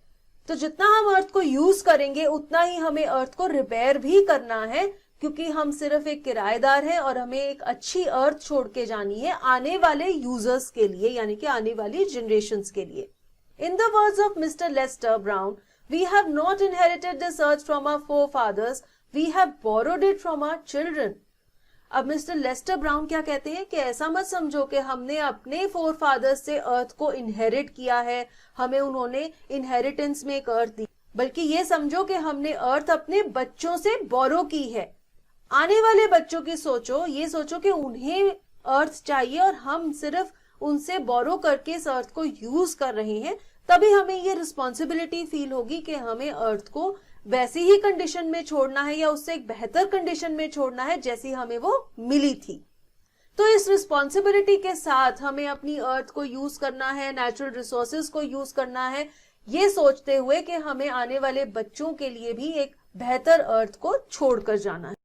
Speaker 1: तो जितना हम अर्थ को यूज करेंगे उतना ही हमें अर्थ को रिपेयर भी करना है, क्योंकि हम सिर्फ एक किराएदार हैं और हमें एक अच्छी अर्थ छोड़ के जानी है आने वाले यूजर्स के लिए, यानी कि आने वाली जनरेशंस के लिए। In the words of mister Lester Brown, we have not inherited this earth from our forefathers, we have borrowed it from our children. अब मिस्टर लेस्टर ब्राउन क्या कहते हैं कि ऐसा मत समझो कि हमने अपने फोरफादर्स से अर्थ को इनहेरिट किया है, हमें उन्होंने इनहेरिटेंस में एक अर्थ दी, बल्कि ये समझो कि हमने अर्थ अपने बच्चों से बोरो की है। आने वाले बच्चों की सोचो, ये सोचो कि उन्हें अर्थ चाहिए और हम सिर्फ उनसे बोरो करके इस अर्थ को यूज कर रहे हैं। तभी हमें ये रिस्पॉन्सिबिलिटी फील होगी कि हमें अर्थ को वैसी ही कंडीशन में छोड़ना है या उससे एक बेहतर कंडीशन में छोड़ना है जैसी हमें वो मिली थी। तो इस रिस्पॉन्सिबिलिटी के साथ हमें अपनी अर्थ को यूज करना है, नेचुरल रिसोर्सेज को यूज करना है, ये सोचते हुए कि हमें आने वाले बच्चों के लिए भी एक बेहतर अर्थ को छोड़कर जाना है।